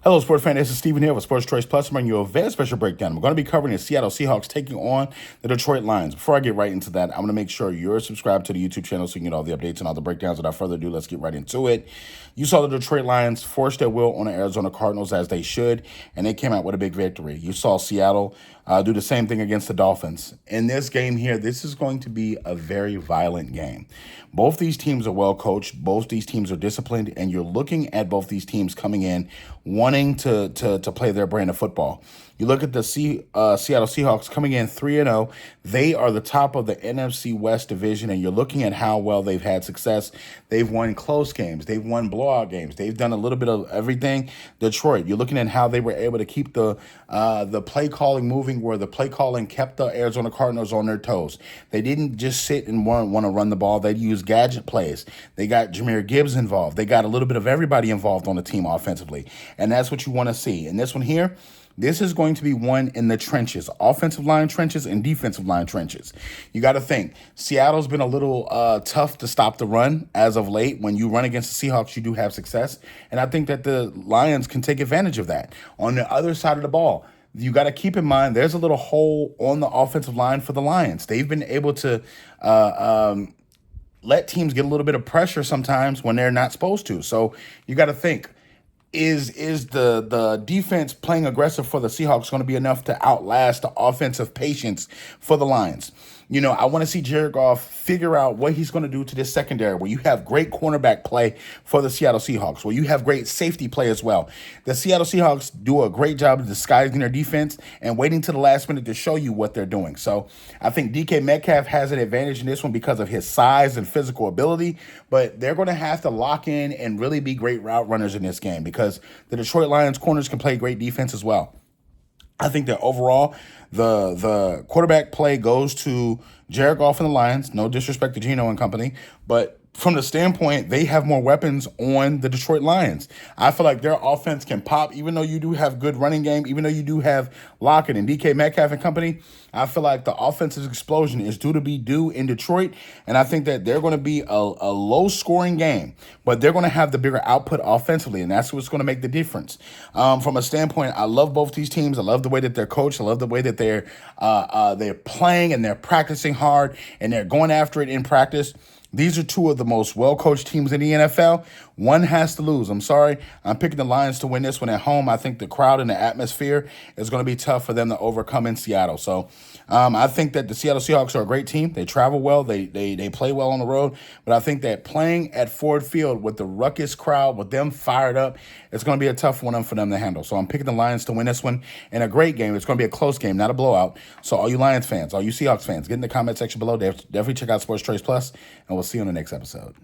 Hello, sports fan. This is Steven here with Sports Choice Plus. I'm bringing you a very special breakdown. We're going to be covering the Seattle Seahawks taking on the Detroit Lions. Before I get right into that, I'm going to make sure you're subscribed to the YouTube channel so you can get all the updates and all the breakdowns. Without further ado, let's get right into it. You saw the Detroit Lions force their will on the Arizona Cardinals as they should, and they came out with a big victory. You saw Seattle do the same thing against the Dolphins. In this game here, this is going to be a very violent game. Both these teams are well coached. Both these teams are disciplined, and you're looking at both these teams coming in wanting to play their brand of football. You look at the Seattle Seahawks coming in 3-0. They are the top of the NFC West division, and you're looking at how well they've had success. They've won close games. They've won blowout games. They've done a little bit of everything. Detroit, you're looking at how they were able to keep the play calling moving, where the play calling kept the Arizona Cardinals on their toes. They didn't just sit and want to run the ball. They used gadget plays. They got Jahmyr Gibbs involved. They got a little bit of everybody involved on the team offensively, and that's what you want to see. And this one here, this is going to be one in the trenches, offensive line trenches and defensive line trenches. You got to think, Seattle's been a little tough to stop the run as of late. When you run against the Seahawks, you do have success. And I think that the Lions can take advantage of that. On the other side of the ball, you got to keep in mind there's a little hole on the offensive line for the Lions. They've been able to let teams get a little bit of pressure sometimes when they're not supposed to. So you got to think, is the defense playing aggressive for the Seahawks going to be enough to outlast the offensive patience for the Lions? You know, I want to see Jared Goff figure out what he's going to do to this secondary, where you have great cornerback play for the Seattle Seahawks, where you have great safety play as well. The Seattle Seahawks do a great job of disguising their defense and waiting to the last minute to show you what they're doing. So I think DK Metcalf has an advantage in this one because of his size and physical ability, but they're going to have to lock in and really be great route runners in this game because the Detroit Lions corners can play great defense as well. I think that overall, the quarterback play goes to Jared Goff and the Lions. No disrespect to Geno and company, but from the standpoint, they have more weapons on the Detroit Lions. I feel like their offense can pop, even though you do have good running game, even though you do have Lockett and DK Metcalf and company. I feel like the offensive explosion is due in Detroit, and I think that they're going to be a low-scoring game, but they're going to have the bigger output offensively, and that's what's going to make the difference. From a standpoint, I love both these teams. I love the way that they're coached. I love the way that they're playing and they're practicing hard and they're going after it in practice. These are two of the most well-coached teams in the NFL. One has to lose. I'm sorry. I'm picking the Lions to win this one at home. I think the crowd and the atmosphere is going to be tough for them to overcome in Seattle. So I think that the Seattle Seahawks are a great team. They travel well. They play well on the road. But I think that playing at Ford Field with the ruckus crowd, with them fired up, it's going to be a tough one for them to handle. So I'm picking the Lions to win this one in a great game. It's going to be a close game, not a blowout. So all you Lions fans, all you Seahawks fans, get in the comment section below. Definitely check out Sports Choice Plus, and we'll see you on the next episode.